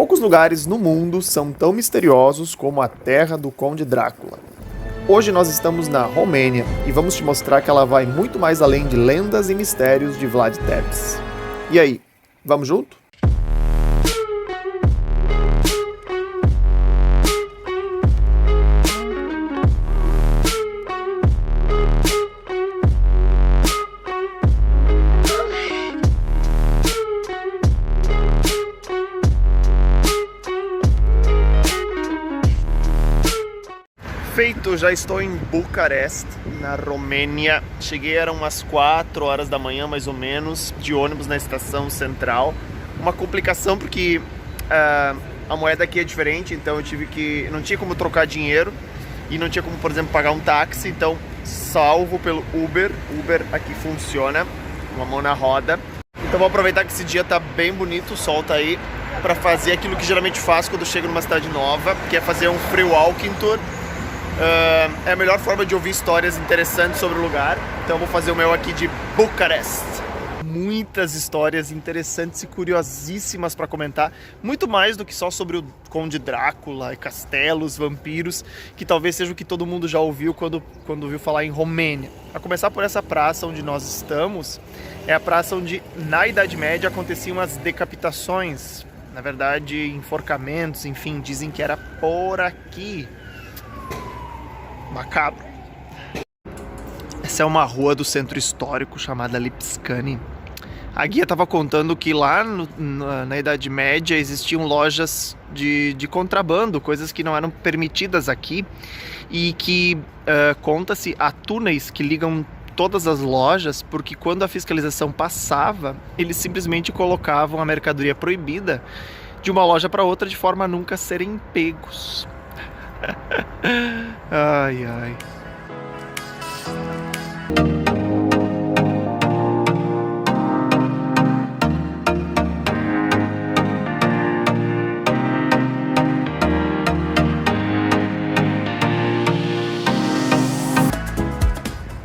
Poucos lugares no mundo são tão misteriosos como a terra do Conde Drácula. Hoje nós estamos na Romênia e vamos te mostrar que ela vai muito mais além de lendas e mistérios de Vlad Tepes. E aí, vamos junto? Feito, já estou em Bucareste, na Romênia. Cheguei, eram umas 4 horas da manhã, mais ou menos, de ônibus na estação central. Uma complicação porque a moeda aqui é diferente, então não tinha como trocar dinheiro e não tinha como, por exemplo, pagar um táxi, então salvo pelo Uber. Uber aqui funciona, uma mão na roda. Então vou aproveitar que esse dia tá bem bonito, o sol tá aí, para fazer aquilo que geralmente faço quando eu chego numa cidade nova, que é fazer um free walking tour. É a melhor forma de ouvir histórias interessantes sobre o lugar. Então eu vou fazer o meu aqui de Bucareste. Muitas histórias interessantes e curiosíssimas para comentar. Muito mais do que só sobre o Conde Drácula, castelos, vampiros, que talvez seja o que todo mundo já ouviu quando ouviu falar em Romênia. A começar por essa praça onde nós estamos, é a praça onde na Idade Média aconteciam as decapitações. Na verdade, enforcamentos, enfim, dizem que era por aqui. Macabro. Essa é uma rua do centro histórico chamada Lipscani. A guia estava contando que lá na Idade Média existiam lojas de contrabando, coisas que não eram permitidas aqui, e que conta-se há túneis que ligam todas as lojas, porque quando a fiscalização passava, eles simplesmente colocavam a mercadoria proibida de uma loja para outra de forma a nunca serem pegos. Ai, ai.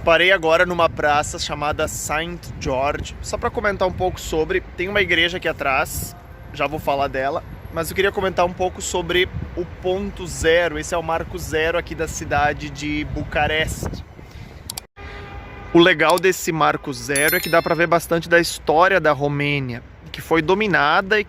Parei agora numa praça chamada Saint George, só para comentar um pouco sobre. Tem uma igreja aqui atrás, já vou falar dela. Mas eu queria comentar um pouco sobre o ponto zero. Esse é o marco zero aqui da cidade de Bucareste. O legal desse marco zero é que dá para ver bastante da história da Romênia, que foi dominada e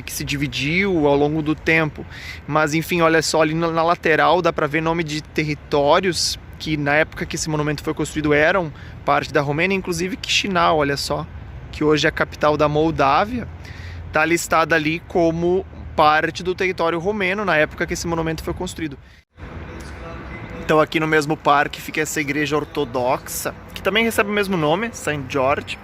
que se dividiu ao longo do tempo. Mas enfim, olha só, ali na lateral dá para ver nome de territórios que na época que esse monumento foi construído eram parte da Romênia, inclusive Chisinau, olha só, que hoje é a capital da Moldávia. Está listada ali como parte do território romeno na época que esse monumento foi construído. Então aqui no mesmo parque fica essa igreja ortodoxa, que também recebe o mesmo nome, Saint George.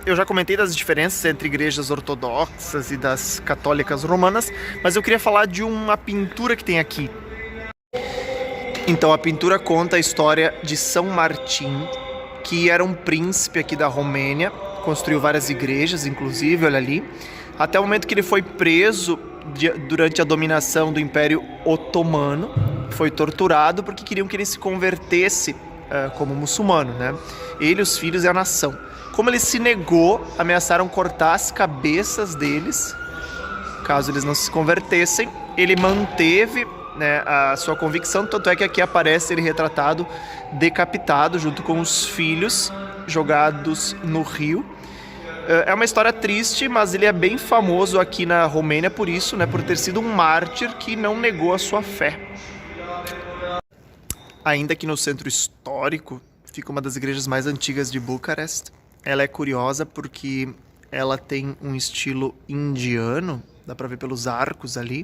Eu já comentei das diferenças entre igrejas ortodoxas e das católicas romanas, mas eu queria falar de uma pintura que tem aqui. Então a pintura conta a história de São Martim, que era um príncipe aqui da Romênia, construiu várias igrejas, inclusive, olha ali, até o momento que ele foi preso durante a dominação do Império Otomano, foi torturado porque queriam que ele se convertesse como muçulmano, né? Ele, os filhos e a nação. Como ele se negou, ameaçaram cortar as cabeças deles, caso eles não se convertessem. Ele manteve, né, a sua convicção, tanto é que aqui aparece ele retratado decapitado junto com os filhos, jogados no rio. É uma história triste, mas ele é bem famoso aqui na Romênia por isso, né, por ter sido um mártir que não negou a sua fé. Ainda aqui no centro histórico fica uma das igrejas mais antigas de Bucareste. Ela é curiosa porque ela tem um estilo indiano, dá para ver pelos arcos ali,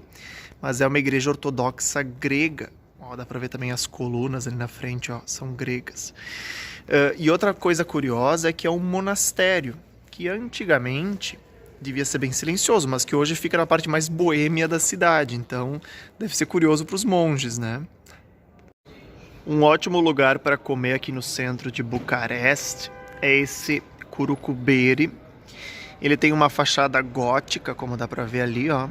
mas é uma igreja ortodoxa grega. Ó, dá para ver também as colunas ali na frente, ó, são gregas. E outra coisa curiosa é que é um monastério, que antigamente devia ser bem silencioso, mas que hoje fica na parte mais boêmia da cidade, então deve ser curioso para os monges, né? Um ótimo lugar para comer aqui no centro de Bucareste é esse Curucuberi. Ele tem uma fachada gótica, como dá para ver ali, ó,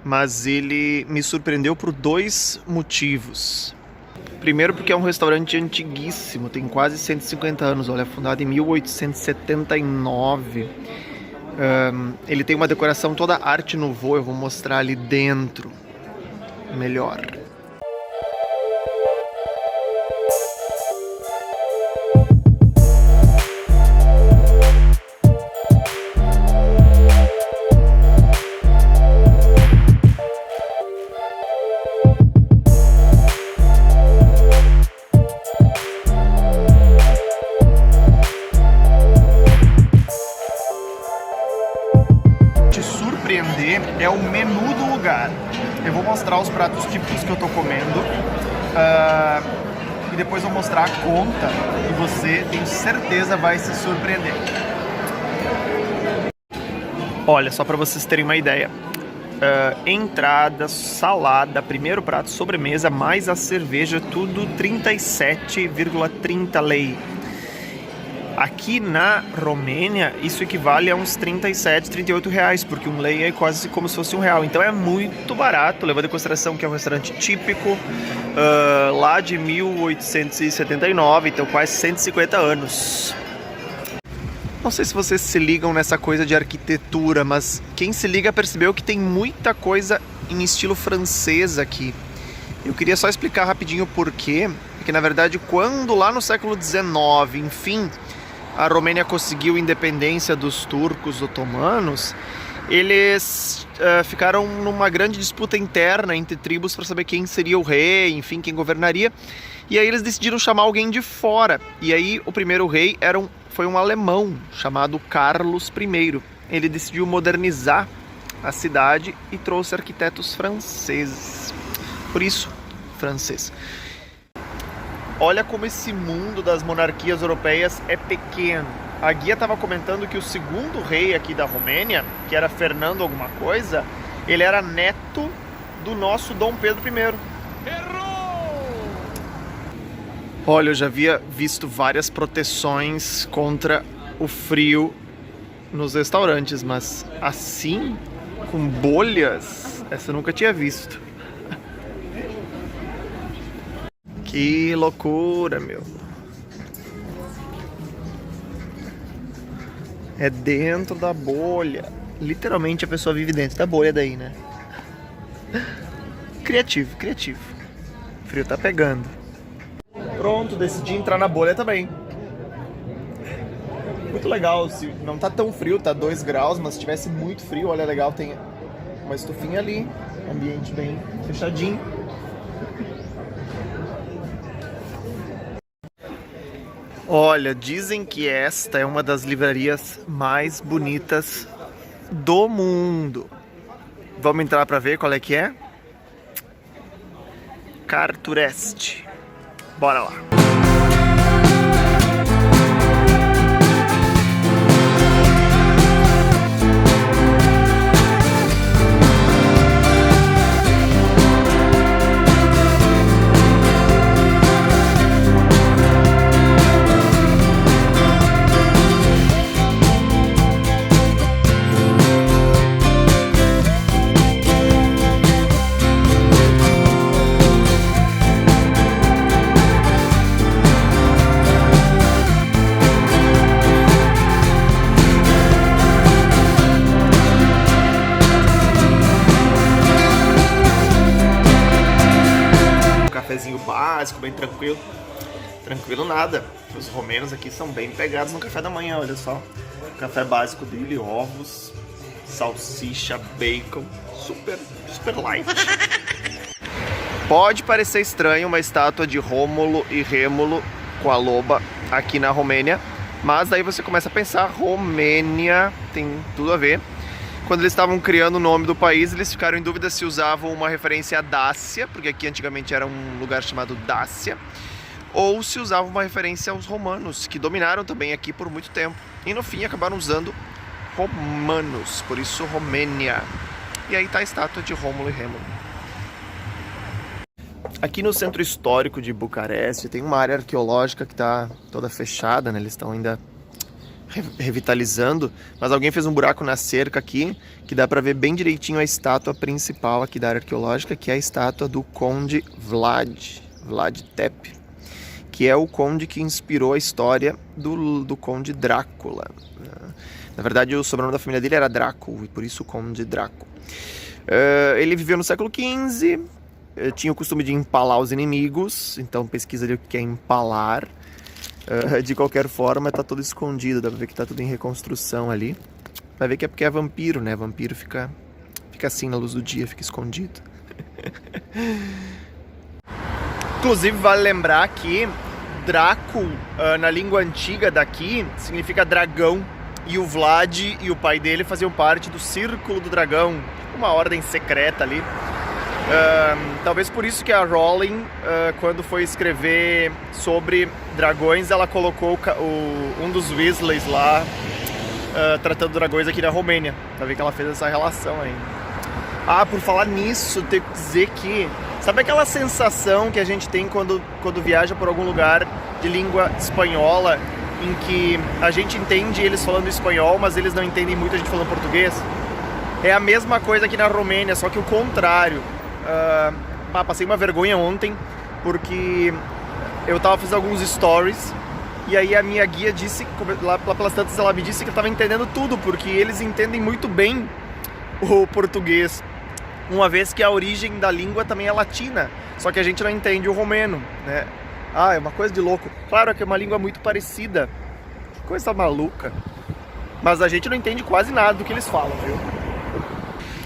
mas ele me surpreendeu por 2 motivos. Primeiro porque é um restaurante antiguíssimo, tem quase 150 anos, olha, fundado em 1879. Ele tem uma decoração toda arte nouveau, eu vou mostrar ali dentro melhor. É o menu do lugar. Eu vou mostrar os pratos típicos que eu tô comendo e depois vou mostrar a conta e você, tenho certeza, vai se surpreender. Olha, só para vocês terem uma ideia. Entrada, salada, primeiro prato, sobremesa, mais a cerveja, tudo 37,30 lei. Aqui na Romênia, isso equivale a uns 37, 38 reais, porque um lei é quase como se fosse R$1. Então é muito barato, levando em consideração que é um restaurante típico, lá de 1879, então quase 150 anos. Não sei se vocês se ligam nessa coisa de arquitetura, mas quem se liga percebeu que tem muita coisa em estilo francês aqui. Eu queria só explicar rapidinho o porquê, porque na verdade quando lá no século XIX, enfim, a Romênia conseguiu independência dos turcos otomanos, eles ficaram numa grande disputa interna entre tribos para saber quem seria o rei, enfim, quem governaria. E aí eles decidiram chamar alguém de fora. E aí o primeiro rei foi um alemão chamado Carlos I. Ele decidiu modernizar a cidade e trouxe arquitetos franceses. Por isso, francês. Olha como esse mundo das monarquias europeias é pequeno. A guia estava comentando que o segundo rei aqui da Romênia, que era Fernando alguma coisa, ele era neto do nosso Dom Pedro I. Errou! Olha, eu já havia visto várias proteções contra o frio nos restaurantes, mas assim, com bolhas, essa eu nunca tinha visto. Que loucura, meu. É dentro da bolha. Literalmente a pessoa vive dentro da bolha daí, né? Criativo, criativo. O frio tá pegando. Pronto, decidi entrar na bolha também. Muito legal. Não tá tão frio, tá 2 graus, mas se tivesse muito frio, olha, legal, tem uma estufinha ali. Ambiente bem fechadinho. Olha, dizem que esta é uma das livrarias mais bonitas do mundo. Vamos entrar para ver qual é que é? Carturest. Bora lá. Cafezinho básico, bem tranquilo. Tranquilo nada. Os romenos aqui são bem pegados no café da manhã, olha só. O café básico dele, ovos, salsicha, bacon, super light. Pode parecer estranho uma estátua de Rômulo e Rêmulo com a loba aqui na Romênia, mas daí você começa a pensar, Romênia tem tudo a ver. Quando eles estavam criando o nome do país, eles ficaram em dúvida se usavam uma referência à Dácia, porque aqui antigamente era um lugar chamado Dácia, ou se usavam uma referência aos romanos, que dominaram também aqui por muito tempo. E no fim acabaram usando romanos, por isso Romênia. E aí está a estátua de Rômulo e Rêmulo. Aqui no centro histórico de Bucareste tem uma área arqueológica que está toda fechada, né? Eles estão ainda revitalizando, mas alguém fez um buraco na cerca aqui que dá para ver bem direitinho a estátua principal aqui da área arqueológica, que é a estátua do Conde Vlad Tepes, que é o conde que inspirou a história do Conde Drácula. Na verdade, o sobrenome da família dele era Draco, e por isso o Conde Draco. Ele viveu no século XV, tinha o costume de empalar os inimigos, então pesquisa ali o que é empalar. De qualquer forma, tá todo escondido, dá pra ver que tá tudo em reconstrução ali. Vai ver que é porque é vampiro, né? Vampiro fica assim na luz do dia, fica escondido. Inclusive, vale lembrar que Draco, na língua antiga daqui, significa dragão. E o Vlad e o pai dele faziam parte do Círculo do Dragão, uma ordem secreta ali. Talvez por isso que a Rowling, quando foi escrever sobre dragões, ela colocou um dos Weasleys lá, tratando dragões aqui na Romênia. Pra ver que ela fez essa relação aí. Por falar nisso, tenho que dizer que... Sabe aquela sensação que a gente tem quando viaja por algum lugar de língua espanhola, em que a gente entende eles falando espanhol, mas eles não entendem muito a gente falando português? É a mesma coisa aqui na Romênia, só que o contrário. Passei uma vergonha ontem, porque eu tava fazendo alguns stories, e aí a minha guia disse, lá pelas tantas ela me disse que eu tava entendendo tudo, porque eles entendem muito bem o português, uma vez que a origem da língua também é latina, só que a gente não entende o romeno, né? É uma coisa de louco. Claro que é uma língua muito parecida. Que coisa maluca. Mas a gente não entende quase nada do que eles falam, viu?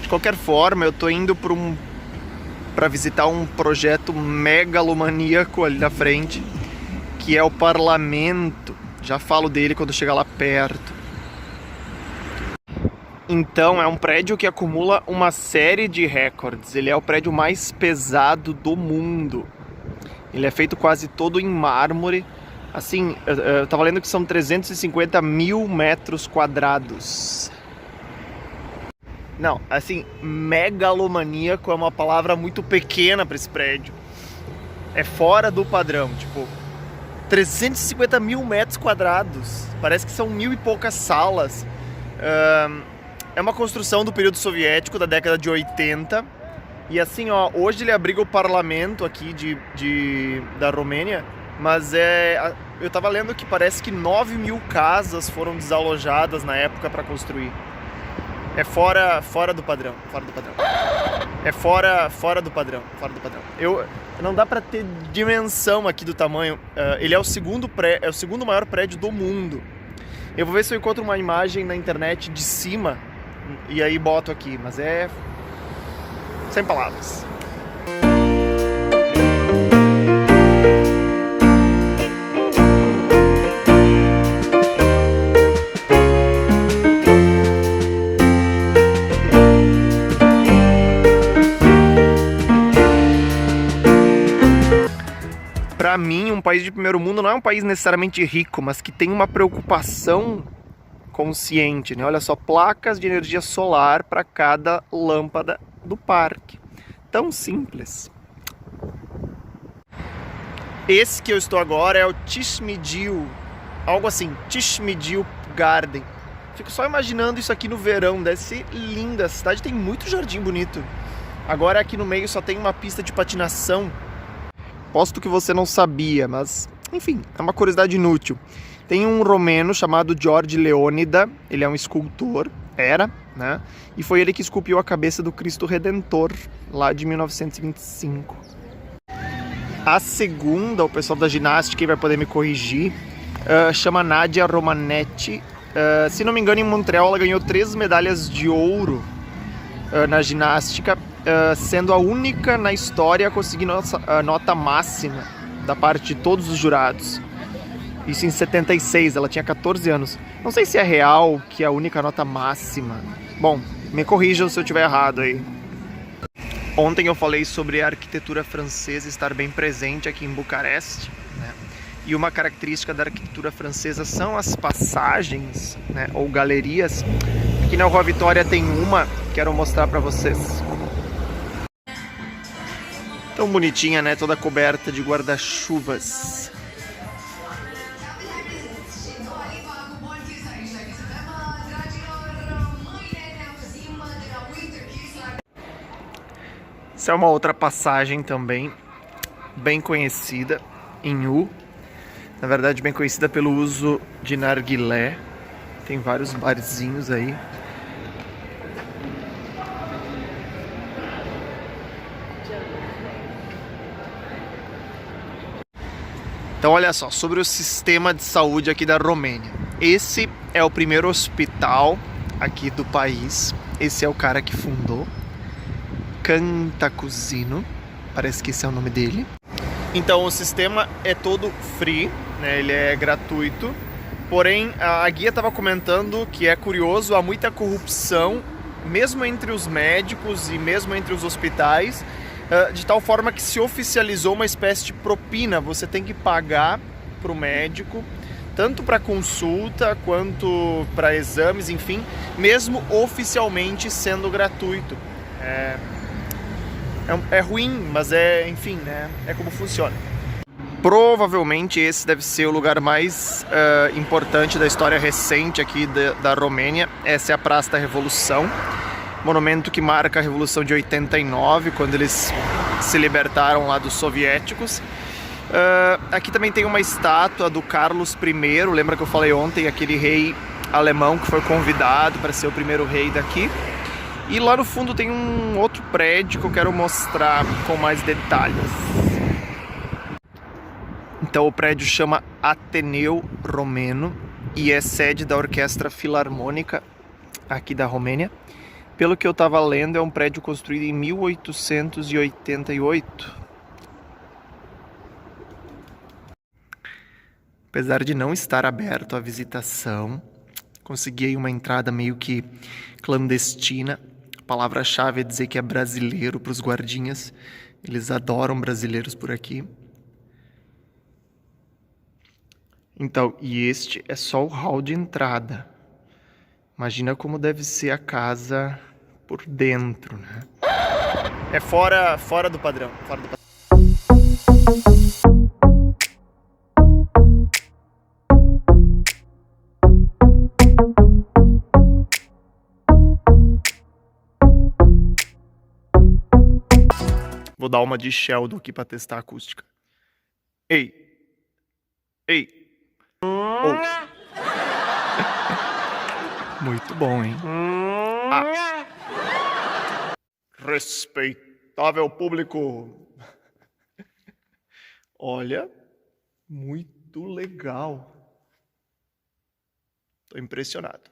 De qualquer forma, eu tô indo pra visitar um projeto megalomaníaco ali na frente, que é o Parlamento. Já falo dele quando chegar lá perto. Então, é um prédio que acumula uma série de recordes. Ele é o prédio mais pesado do mundo. Ele é feito quase todo em mármore. Assim, eu tava lendo que são 350 mil metros quadrados. Não, assim, megalomaníaco é uma palavra muito pequena para esse prédio. É fora do padrão, tipo, 350 mil metros quadrados. Parece que são 1000 e poucas salas. É uma construção do período soviético, da década de 80. E assim, hoje ele abriga o parlamento aqui da Romênia, mas eu tava lendo que parece que 9.000 casas foram desalojadas na época para construir. É fora do padrão, É fora do padrão. Não dá para ter dimensão aqui do tamanho. Ele é o segundo maior prédio do mundo. Eu vou ver se eu encontro uma imagem na internet de cima e aí boto aqui, mas é... sem palavras. Para mim, um país de primeiro mundo não é um país necessariamente rico, mas que tem uma preocupação consciente, né? Olha só, placas de energia solar para cada lâmpada do parque. Tão simples. Esse que eu estou agora é o Tismidil, algo assim, Tismidil Garden. Fico só imaginando isso aqui no verão, deve ser linda. A cidade tem muito jardim bonito. Agora aqui no meio só tem uma pista de patinação. Posto que você não sabia, mas enfim, é uma curiosidade inútil. Tem um romeno chamado George Leônida, ele é um escultor, né? E foi ele que esculpiu a cabeça do Cristo Redentor, lá de 1925. A segunda, o pessoal da ginástica vai poder me corrigir, chama Nadia Romanetti. Se não me engano, em Montreal ela ganhou 3 medalhas de ouro na ginástica, sendo a única na história a conseguir a nota máxima da parte de todos os jurados. Isso em 76, ela tinha 14 anos. Não sei se é real que é a única nota máxima. Bom, me corrijam se eu estiver errado aí. Ontem eu falei sobre a arquitetura francesa estar bem presente aqui em Bucareste, né? E uma característica da arquitetura francesa são as passagens, né, ou galerias. Aqui na Rua Vitória tem uma, quero mostrar para vocês. Tão bonitinha, né? Toda coberta de guarda-chuvas. Essa é uma outra passagem também bem conhecida em U. Na verdade, bem conhecida pelo uso de narguilé. Tem vários barzinhos aí. Então olha só, sobre o sistema de saúde aqui da Romênia. Esse é o primeiro hospital aqui do país. Esse é o cara que fundou. Cantacuzino, parece que esse é o nome dele. Então o sistema é todo free, né? Ele é gratuito. Porém, a guia estava comentando que é curioso, há muita corrupção, mesmo entre os médicos e mesmo entre os hospitais, de tal forma que se oficializou uma espécie de propina. Você tem que pagar para o médico, tanto para consulta quanto para exames, enfim, mesmo oficialmente sendo gratuito. É ruim, mas enfim, né? É como funciona. Provavelmente esse deve ser o lugar mais importante da história recente aqui da Romênia. Essa é a Praça da Revolução, monumento que marca a Revolução de 89, quando eles se libertaram lá dos soviéticos. Aqui também tem uma estátua do Carlos I, lembra que eu falei ontem, aquele rei alemão que foi convidado para ser o primeiro rei daqui. E lá no fundo tem um outro prédio que eu quero mostrar com mais detalhes. Então o prédio chama Ateneu Romeno e é sede da Orquestra Filarmônica aqui da Romênia. Pelo que eu estava lendo, é um prédio construído em 1888. Apesar de não estar aberto à visitação, consegui aí uma entrada meio que clandestina. A palavra-chave é dizer que é brasileiro para os guardinhas. Eles adoram brasileiros por aqui. Então, e este é só o hall de entrada. Imagina como deve ser a casa por dentro, né? É fora do padrão. Vou dar uma de Sheldon aqui pra testar a acústica. Ei! Ouça. Muito bom, hein? Respeitável público. Olha, muito legal. Tô impressionado.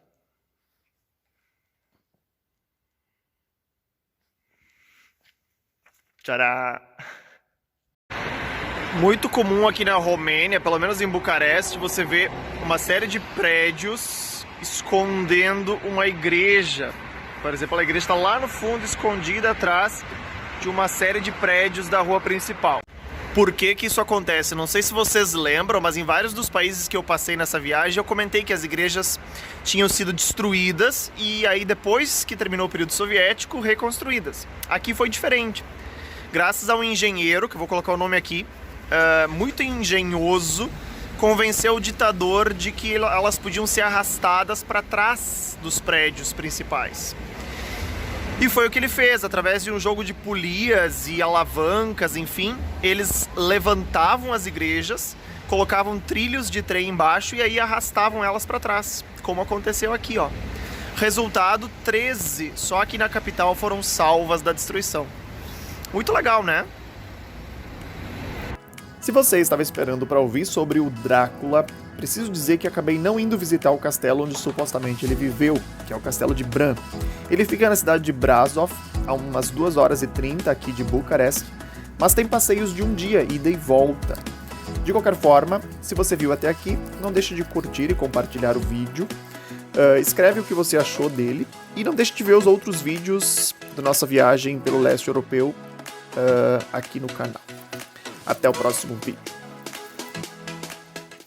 Tcharam! Muito comum aqui na Romênia, pelo menos em Bucareste, você vê uma série de prédios escondendo uma igreja. Por exemplo, a igreja está lá no fundo, escondida atrás de uma série de prédios da rua principal. Por que que isso acontece? Não sei se vocês lembram, mas em vários dos países que eu passei nessa viagem, eu comentei que as igrejas tinham sido destruídas e aí depois que terminou o período soviético, reconstruídas. Aqui foi diferente. Graças a um engenheiro, que eu vou colocar o nome aqui, muito engenhoso, convenceu o ditador de que elas podiam ser arrastadas para trás dos prédios principais. E foi o que ele fez, através de um jogo de polias e alavancas, enfim, eles levantavam as igrejas, colocavam trilhos de trem embaixo e aí arrastavam elas para trás, como aconteceu aqui, ó. Resultado, 13 só aqui na capital foram salvas da destruição. Muito legal, né? Se você estava esperando para ouvir sobre o Drácula, preciso dizer que acabei não indo visitar o castelo onde supostamente ele viveu, que é o castelo de Bran. Ele fica na cidade de Brasov, a umas 2h30 aqui de Bucareste, mas tem passeios de um dia, ida e volta. De qualquer forma, se você viu até aqui, não deixe de curtir e compartilhar o vídeo, escreve o que você achou dele e não deixe de ver os outros vídeos da nossa viagem pelo leste europeu aqui no canal. Até o próximo vídeo.